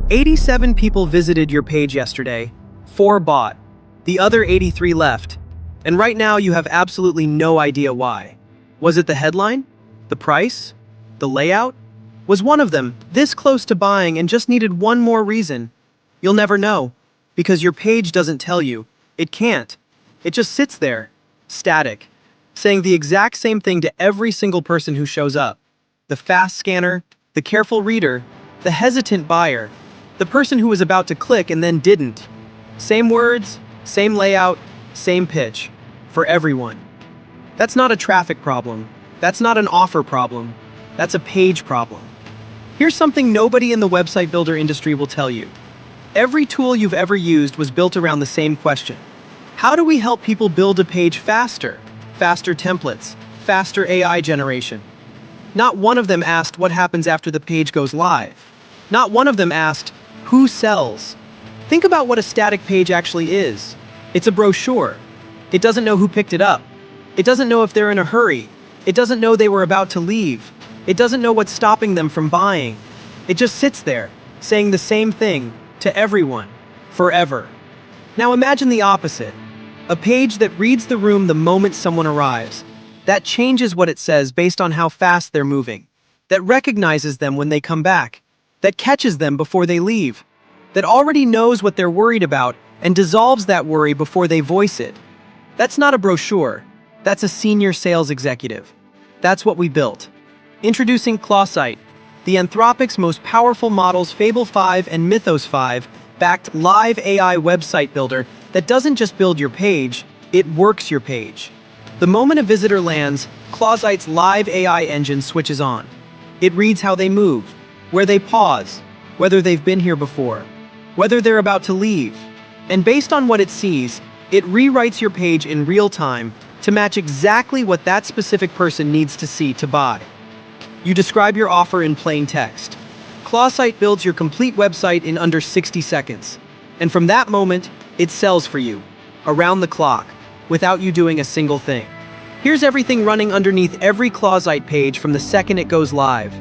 87 people visited your page yesterday, 4 bought, the other 83 left, and right now you have absolutely no idea why. Was it the headline? The price? The layout? Was one of them this close to buying and just needed one more reason? You'll never know, because your page doesn't tell you. It can't. It just sits there, static, saying the exact same thing to every single person who shows up. The fast scanner, the careful reader, the hesitant buyer, the person who was about to click and then didn't. Same words, same layout, same pitch, for everyone. That's not a traffic problem. That's not an offer problem. That's a page problem. Here's something nobody in the website builder industry will tell you. Every tool you've ever used was built around the same question. How do we help people build a page faster? Faster templates, faster AI generation. Not one of them asked what happens after the page goes live. Not one of them asked, who sells? Think about what a static page actually is. It's a brochure. It doesn't know who picked it up. It doesn't know if they're in a hurry. It doesn't know they were about to leave. It doesn't know what's stopping them from buying. It just sits there, saying the same thing to everyone, forever. Now imagine the opposite. A page that reads the room the moment someone arrives. That changes what it says based on how fast they're moving. That recognizes them when they come back. That catches them before they leave. That already knows what they're worried about and dissolves that worry before they voice it. That's not a brochure. That's a senior sales executive. That's what we built. Introducing ClauSite, the Anthropic's most powerful models Fable 5 and Mythos 5 backed live AI website builder that doesn't just build your page, it works your page. The moment a visitor lands, ClauSite's live AI engine switches on. It reads how they move, where they pause, whether they've been here before, whether they're about to leave. And based on what it sees, it rewrites your page in real time to match exactly what that specific person needs to see to buy. You describe your offer in plain text. ClauSite builds your complete website in under 60 seconds. And from that moment, it sells for you, around the clock, without you doing a single thing. Here's everything running underneath every ClauSite page from the second it goes live.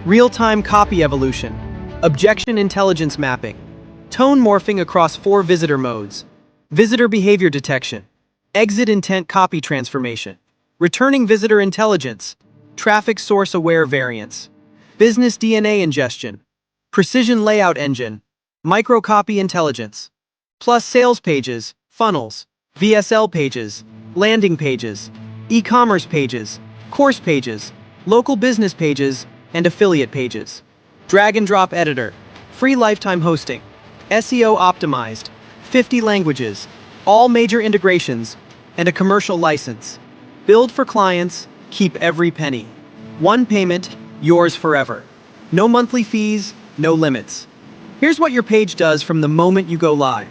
Real-time copy evolution, objection intelligence mapping, tone morphing across 4 visitor modes, visitor behavior detection, exit intent copy transformation, returning visitor intelligence, traffic source aware variants, business DNA ingestion, precision layout engine, microcopy intelligence, plus sales pages, funnels, VSL pages, landing pages, e-commerce pages, course pages, local business pages, and affiliate pages. Drag and drop editor, free lifetime hosting, SEO optimized, 50 languages, all major integrations, and a commercial license. Build for clients, keep every penny. One payment, yours forever. No monthly fees, no limits. Here's what your page does from the moment you go live.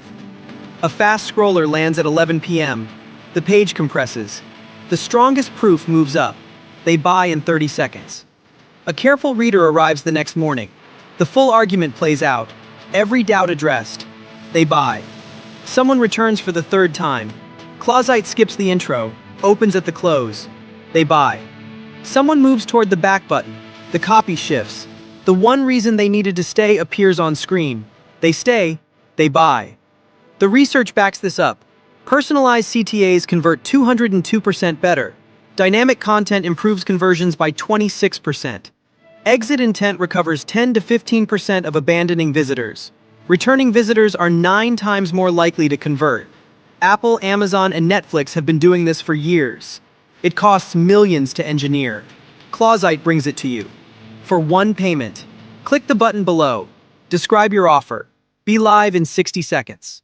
A fast scroller lands at 11 p.m. The page compresses. The strongest proof moves up. They buy in 30 seconds. A careful reader arrives the next morning. The full argument plays out. Every doubt addressed. They buy. Someone returns for the 3rd time. ClauSite skips the intro, opens at the close. They buy. Someone moves toward the back button. The copy shifts. The one reason they needed to stay appears on screen. They stay. They buy. The research backs this up. Personalized CTAs convert 202% better. Dynamic content improves conversions by 26%. Exit intent recovers 10 to 15% of abandoning visitors. Returning visitors are 9 times more likely to convert. Apple, Amazon, and Netflix have been doing this for years. It costs millions to engineer. ClauSite brings it to you. For one payment. Click the button below. Describe your offer. Be live in 60 seconds.